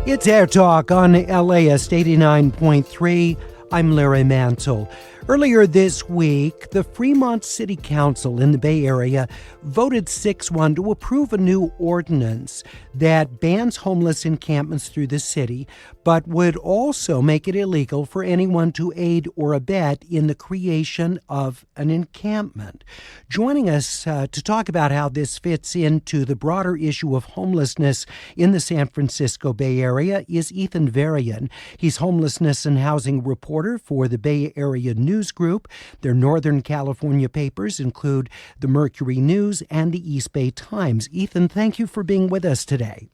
It's AirTalk on LAS 89.3. I'm Larry Mantle. Earlier this week, the Fremont City Council in the Bay Area voted 6-1 to approve a new ordinance that bans homeless encampments through the city, but would also make it illegal for anyone to aid or abet in the creation of an encampment. Joining us to talk about how this fits into the broader issue of homelessness in the San Francisco Bay Area is Ethan Varian. He's homelessness and housing reporter for the Bay Area News Group. Their Northern California papers include the Mercury News and the East Bay Times. Ethan, thank you for being with us today.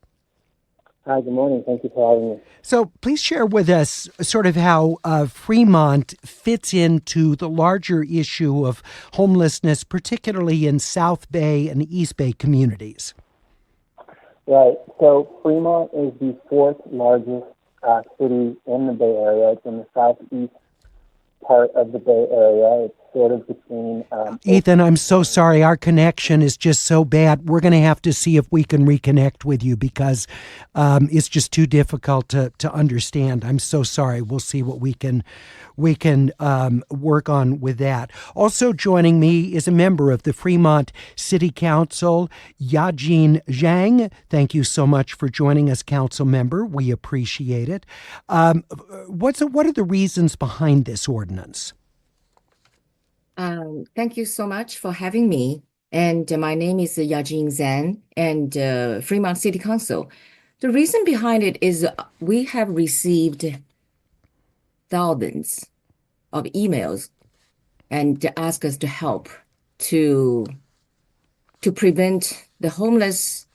Hi, good morning. Thank you for having me. So please share with us sort of how Fremont fits into the larger issue of homelessness, particularly in South Bay and East Bay communities. Right. So Fremont is the fourth largest city in the Bay Area. It's in the southeast part of the Bay Area. It's sort of between... Ethan, I'm so sorry. Our connection is just so bad. We're going to have to see if we can reconnect with you because it's just too difficult to understand. I'm so sorry. We'll see what we can work on with that. Also joining me is a member of the Fremont City Council, Zhang. Thank you so much for joining us, Council Member. We appreciate it. What are the reasons behind this ordinance? Thank you so much for having me. And my name is Zhang and Fremont City Council. The reason behind it is we have received thousands of emails and ask us to help to prevent the homeless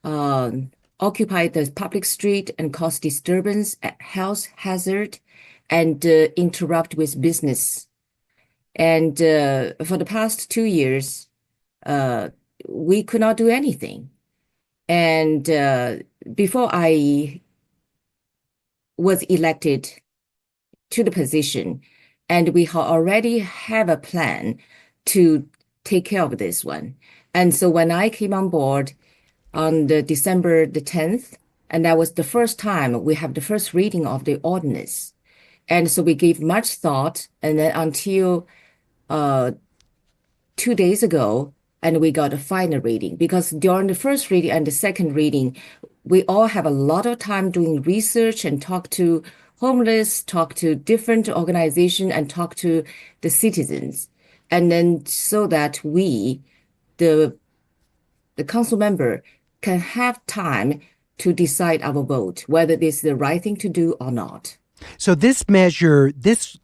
occupy the public street and cause disturbance, health hazard, and interrupt with business. And for the past 2 years, we could not do anything. And before I was elected to the position, and we already have a plan to take care of this one. And so when I came on board on December the 10th, and that was the first time we have the first reading of the ordinance. And so we gave much thought, and then until 2 days ago, and we got a final reading, because during the first reading and the second reading, we all have a lot of time doing research and talk to homeless, talk to different organizations, and talk to the citizens. And then so that we, the council member, can have time to decide our vote, whether this is the right thing to do or not. So this measure, this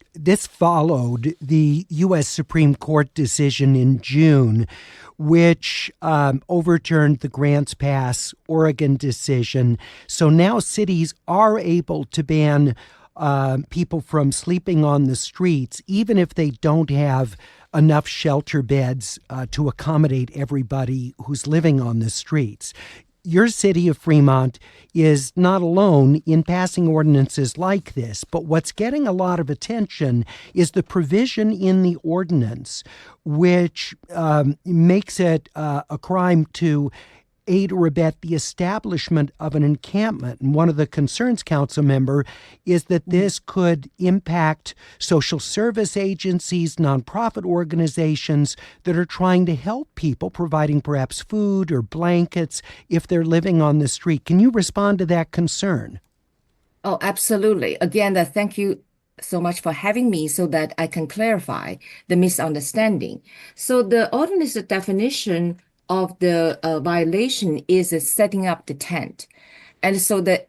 followed the U.S. Supreme Court decision in June, which overturned the Grants Pass Oregon decision. So now cities are able to ban people from sleeping on the streets, even if they don't have enough shelter beds to accommodate everybody who's living on the streets. Your city of Fremont is not alone in passing ordinances like this, but what's getting a lot of attention is the provision in the ordinance which makes it a crime to aid or abet the establishment of an encampment. And one of the concerns, Council Member, is that this could impact social service agencies, nonprofit organizations that are trying to help people, providing perhaps food or blankets if they're living on the street. Can you respond to that concern? Oh, absolutely. Again, thank you so much for having me so that I can clarify the misunderstanding. So the ordinance definition of the violation is setting up the tent. And so the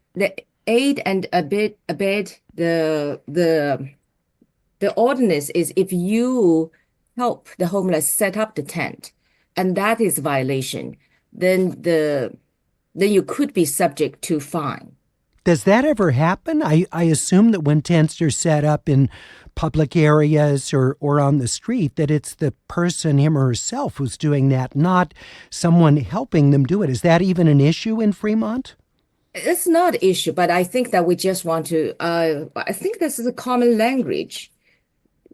aid and abet the ordinance is if you help the homeless set up the tent, and that is violation, then you could be subject to fine. Does that ever happen? I assume that when tents are set up in public areas or on the street, that it's the person, him or herself, who's doing that, not someone helping them do it. Is that even an issue in Fremont? It's not an issue, but I think that we just want to, I think this is a common language,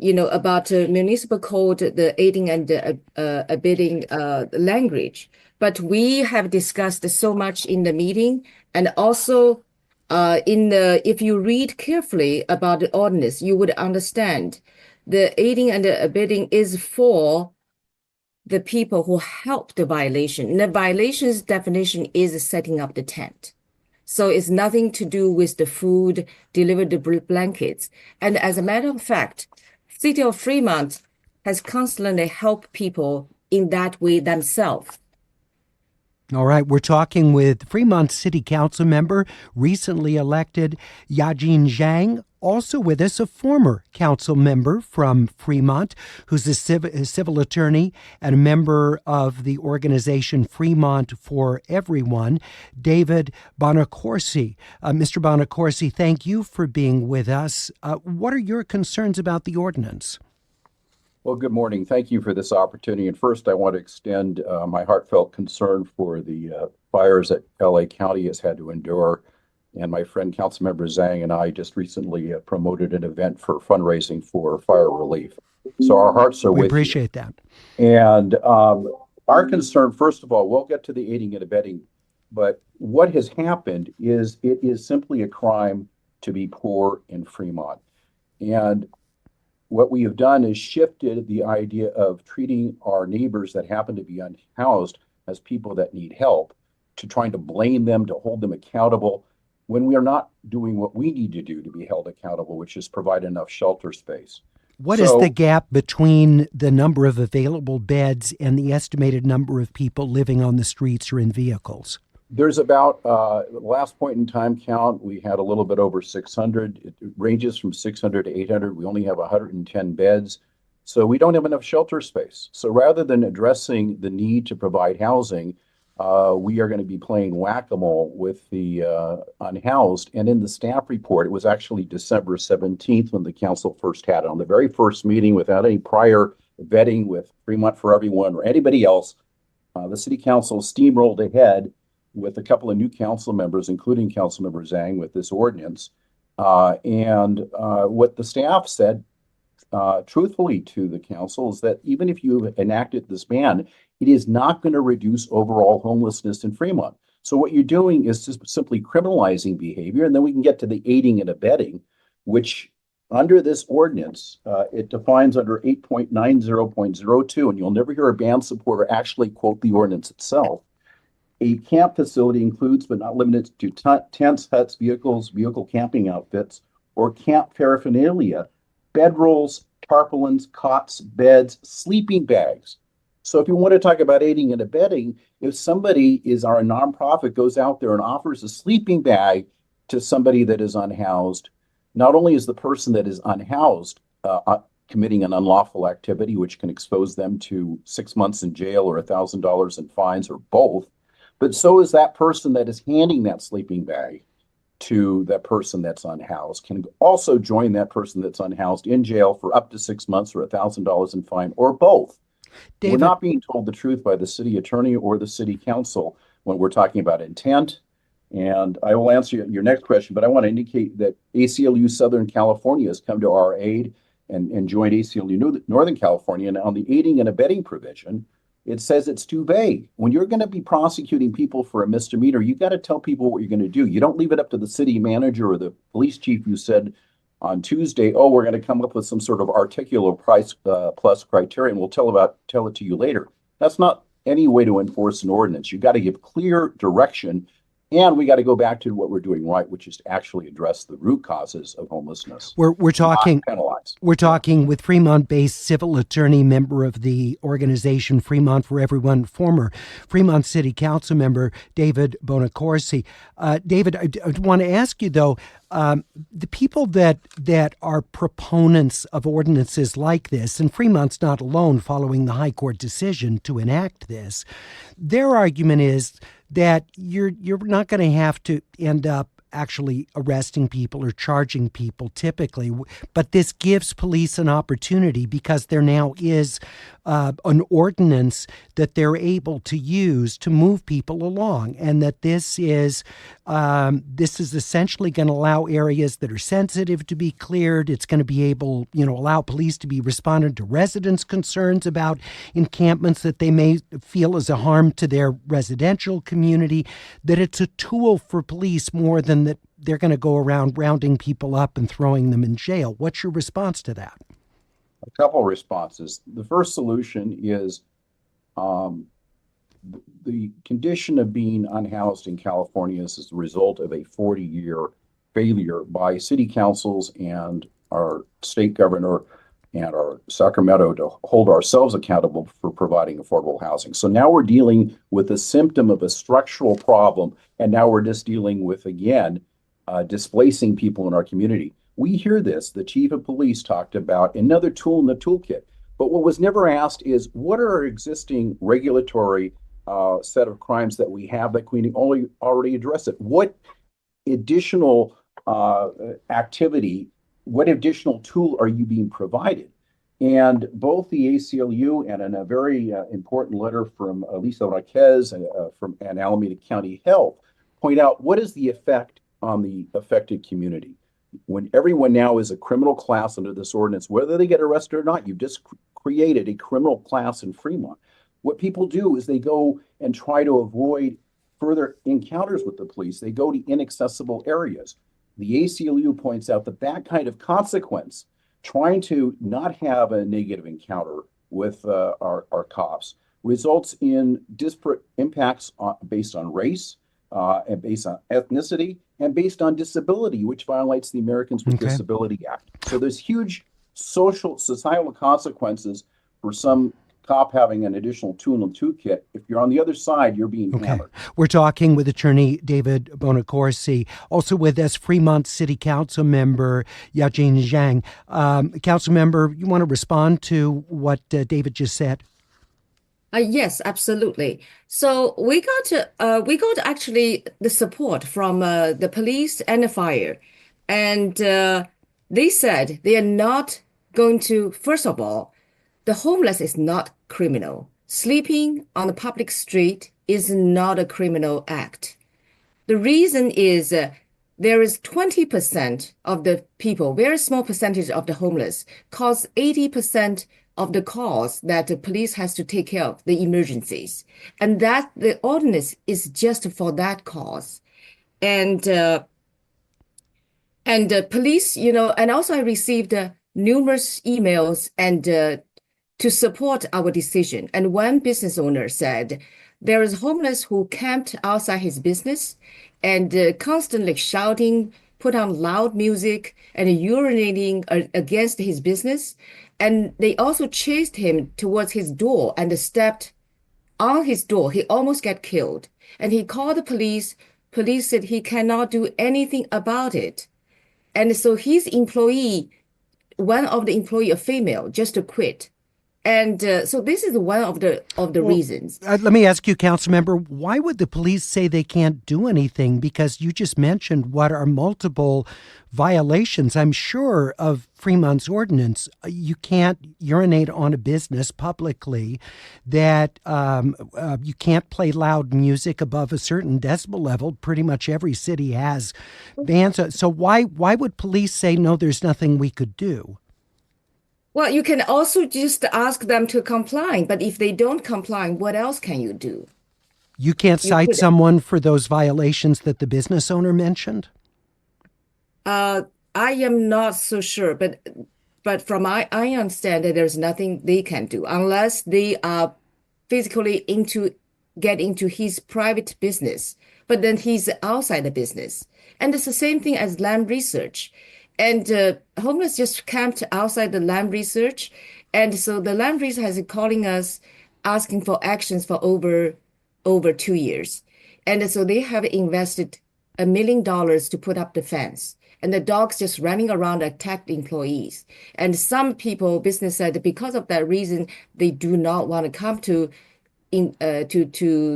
about municipal code, the aiding and abetting language. But we have discussed so much in the meeting, and also If you read carefully about the ordinance, you would understand the aiding and abetting is for the people who help the violation. The violation's definition is setting up the tent. So it's nothing to do with the food, deliver the blankets. And as a matter of fact, City of Fremont has constantly helped people in that way themselves. All right, we're talking with Fremont City Council member, recently elected Yajin Zhang. Also with us, a former council member from Fremont, who's a civil attorney and a member of the organization Fremont for Everyone, David Bonaccorsi. Mr. Bonaccorsi, thank you for being with us. What are your concerns about the ordinance? Well, good morning. Thank you for this opportunity. And first, I want to extend my heartfelt concern for the fires that LA County has had to endure. And my friend Councilmember Zhang and I just recently promoted an event for fundraising for fire relief. So our hearts are with you. We appreciate that. And our concern, first of all, we'll get to the aiding and abetting, but what has happened is it is simply a crime to be poor in Fremont. And what we have done is shifted the idea of treating our neighbors that happen to be unhoused as people that need help to trying to blame them, to hold them accountable when we are not doing what we need to do to be held accountable, which is provide enough shelter space. What is the gap between the number of available beds and the estimated number of people living on the streets or in vehicles? There's about, last point in time count, we had a little bit over 600. It ranges from 600 to 800. We only have 110 beds. So we don't have enough shelter space. So rather than addressing the need to provide housing, we are going to be playing whack-a-mole with the unhoused. And in the staff report, it was actually December 17th when the council first had it. On the very first meeting, without any prior vetting with Fremont for Everyone or anybody else, the city council steamrolled ahead with a couple of new council members, including Councilmember Zhang, with this ordinance. And what the staff said, truthfully to the council, is that even if you enacted this ban, it is not going to reduce overall homelessness in Fremont. So what you're doing is just simply criminalizing behavior. And then we can get to the aiding and abetting, which under this ordinance, it defines under 8.90.02, and you'll never hear a band supporter actually quote the ordinance itself. A camp facility includes, but not limited to, tents, huts, vehicles, vehicle camping outfits, or camp paraphernalia, bedrolls, tarpaulins, cots, beds, sleeping bags. So if you want to talk about aiding and abetting, if somebody our nonprofit goes out there and offers a sleeping bag to somebody that is unhoused, not only is the person that is unhoused committing an unlawful activity, which can expose them to 6 months in jail or $1,000 in fines or both, but so is that person that is handing that sleeping bag to that person that's unhoused can also join that person that's unhoused in jail for up to 6 months or $1,000 in fine or both. David, we're not being told the truth by the city attorney or the city council when we're talking about intent. And I will answer your next question, but I want to indicate that ACLU Southern California has come to our aid and joined ACLU Northern California. And on the aiding and abetting provision, it says it's too vague. When you're going to be prosecuting people for a misdemeanor, you got to tell people what you're going to do. You don't leave it up to the city manager or the police chief who said on Tuesday, oh, we're going to come up with some sort of articulable price plus criteria, and we'll tell it to you later. That's not any way to enforce an ordinance. You got to give clear direction. And we got to go back to what we're doing right, which is to actually address the root causes of homelessness. We're talking with Fremont-based civil attorney, member of the organization Fremont for Everyone, former Fremont City Council member David Bonaccorsi. David, I want to ask you though, the people that are proponents of ordinances like this, and Fremont's not alone following the High Court decision to enact this, their argument is that you're not going to have to end up actually arresting people or charging people typically, but this gives police an opportunity because there now is an ordinance that they're able to use to move people along, and that this is essentially going to allow areas that are sensitive to be cleared. It's going to be able, allow police to be responding to residents' concerns about encampments that they may feel is a harm to their residential community, that it's a tool for police more than that they're going to go around rounding people up and throwing them in jail. What's your response to that? A couple of responses. The first solution is um, the condition of being unhoused in California is as a result of a 40-year failure by city councils and our state governor and our Sacramento to hold ourselves accountable for providing affordable housing. So now we're dealing with a symptom of a structural problem, and now we're just dealing with, again, displacing people in our community. We hear this. The chief of police talked about another tool in the toolkit. But what was never asked is, what are our existing regulatory set of crimes that we have that can only already address it? What additional activity, what additional tool are you being provided? And both the ACLU and in a very important letter from Lisa Raquez from Alameda County Health point out, what is the effect on the affected community? When everyone now is a criminal class under this ordinance, whether they get arrested or not, you've just created a criminal class in Fremont. What people do is they go and try to avoid further encounters with the police. They go to inaccessible areas. The ACLU points out that that kind of consequence, trying to not have a negative encounter with our cops, results in disparate impacts based on race, and based on ethnicity, and based on disability, which violates the Americans with Disability Act. So there's huge societal consequences for some cop having an additional tool in the toolkit. If you're on the other side, you're being hammered. We're talking with Attorney David Bonaccorsi, also with us, Fremont City Council member Yajing Zhang. Council member, you want to respond to what David just said? Yes, absolutely. So we got actually the support from the police and the fire, and they said they are not going to. First of all, the homeless is not criminal. Sleeping on the public street is not a criminal act. The reason is there is 20% of the people, very small percentage of the homeless, cause 80% of the calls that the police has to take care of, the emergencies. And that the ordinance is just for that cause. And the police, and also I received numerous emails and to support our decision. And one business owner said, there is homeless who camped outside his business and constantly shouting, put on loud music and urinating against his business. And they also chased him towards his door and stepped on his door. He almost got killed. And he called the police. Police said he cannot do anything about it. And so his employee, one of the employee, a female, just quit. And so this is one of the reasons. Let me ask you, Councilmember, why would the police say they can't do anything? Because you just mentioned what are multiple violations, I'm sure, of Fremont's ordinance. You can't urinate on a business publicly, that you can't play loud music above a certain decibel level. Pretty much every city has bans. So why would police say, no, there's nothing we could do? Well, you can also just ask them to comply, but if they don't comply, what else can you do? You can't cite someone for those violations that the business owner mentioned? I am not so sure, but from I understand that there's nothing they can do unless they are physically get into his private business, but then he's outside the business. And it's the same thing as land research. And homeless just camped outside the land research. And so the land research has been calling us, asking for actions for over 2 years. And so they have invested $1 million to put up the fence. And the dogs just running around attack the employees. And some people, business said, because of that reason, they do not want to come to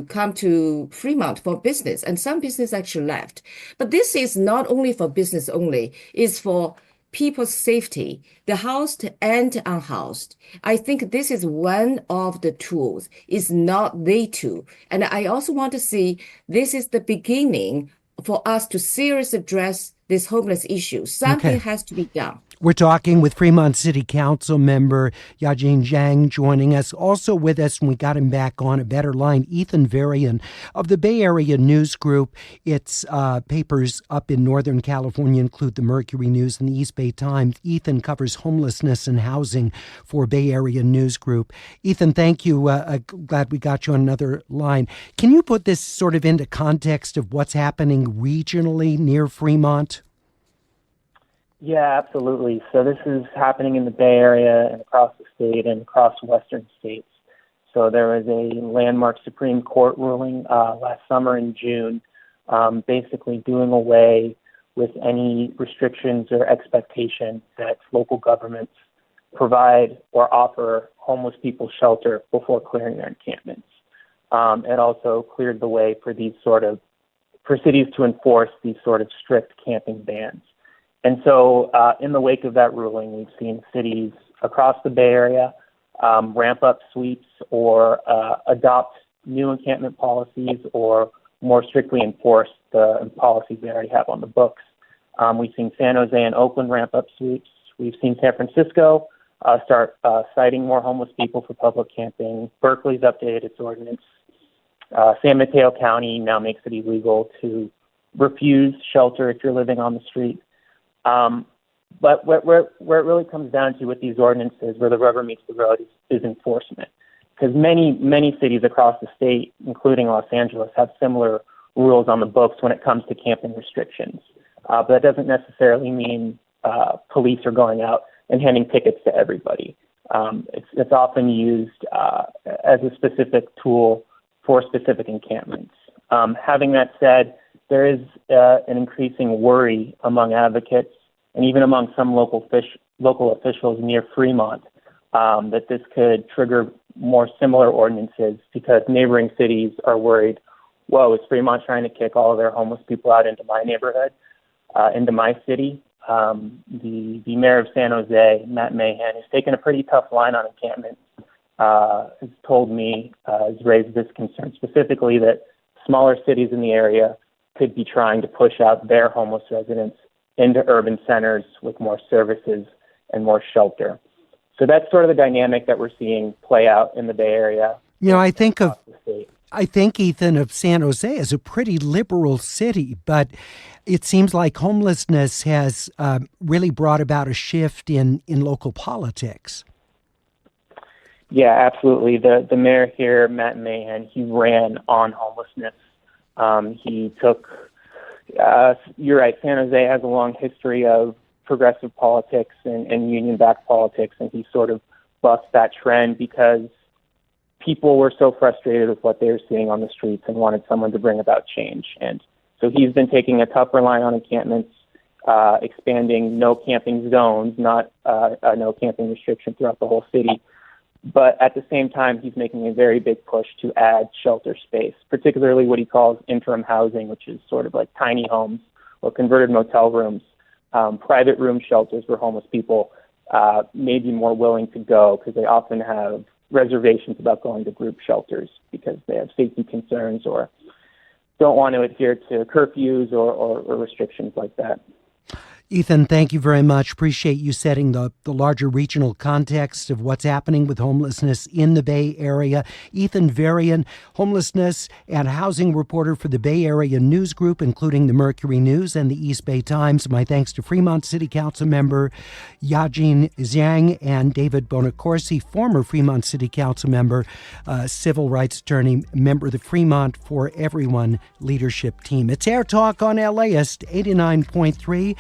come to Fremont for business, and some business actually left. But this is not only for business only, it's for people's safety, the housed and unhoused. I think this is one of the tools, it's not the two. And I also want to see this is the beginning for us to seriously address this homeless issue. Something has to be done. We're talking with Fremont City Council member Yajin Zhang joining us. Also with us, and we got him back on a better line, Ethan Varian of the Bay Area News Group. Its papers up in Northern California include the Mercury News and the East Bay Times. Ethan covers homelessness and housing for Bay Area News Group. Ethan, thank you. Glad we got you on another line. Can you put this sort of into context of what's happening regionally near Fremont? Yeah, absolutely. So this is happening in the Bay Area and across the state and across western states. So there was a landmark Supreme Court ruling last summer in June, basically doing away with any restrictions or expectation that local governments provide or offer homeless people shelter before clearing their encampments. It also cleared the way for cities to enforce these sort of strict camping bans. And so in the wake of that ruling, we've seen cities across the Bay Area ramp up sweeps or adopt new encampment policies or more strictly enforce the policies they already have on the books. We've seen San Jose and Oakland ramp up sweeps. We've seen San Francisco start citing more homeless people for public camping. Berkeley's updated its ordinance. San Mateo County now makes it illegal to refuse shelter if you're living on the street. But where it really comes down to with these ordinances, where the rubber meets the road, is enforcement. Because many cities across the state, including Los Angeles, have similar rules on the books when it comes to camping restrictions. But that doesn't necessarily mean police are going out and handing tickets to everybody. It's often used as a specific tool for specific encampments. Having that said, there is an increasing worry among advocates and even among some local officials near Fremont that this could trigger more similar ordinances because neighboring cities are worried, whoa, is Fremont trying to kick all of their homeless people out into my neighborhood, into my city? The mayor of San Jose, Matt Mahan, who's taken a pretty tough line on encampment, has told me, has raised this concern specifically that smaller cities in the area could be trying to push out their homeless residents into urban centers with more services and more shelter. So that's sort of the dynamic that we're seeing play out in the Bay Area. You know, I think, Ethan, of San Jose as a pretty liberal city, but it seems like homelessness has really brought about a shift in local politics. Yeah, absolutely. The mayor here, Matt Mahan, he ran on homelessness. He took, you're right, San Jose has a long history of progressive politics and union-backed politics, and he sort of bucked that trend because people were so frustrated with what they were seeing on the streets and wanted someone to bring about change. And so he's been taking a tougher line on encampments, expanding no camping zones, not a no camping restriction throughout the whole city. But at the same time, he's making a very big push to add shelter space, particularly what he calls interim housing, which is sort of like tiny homes or converted motel rooms, private room shelters where homeless people may be more willing to go because they often have reservations about going to group shelters because they have safety concerns or don't want to adhere to curfews or restrictions like that. Ethan, thank you very much. Appreciate you setting the larger regional context of what's happening with homelessness in the Bay Area. Ethan Varian, homelessness and housing reporter for the Bay Area News Group, including the Mercury News and the East Bay Times. My thanks to Fremont City Council member Yajin Zhang and David Bonaccorsi, former Fremont City Council member, civil rights attorney, member of the Fremont for Everyone leadership team. It's AirTalk on LAist 89.3.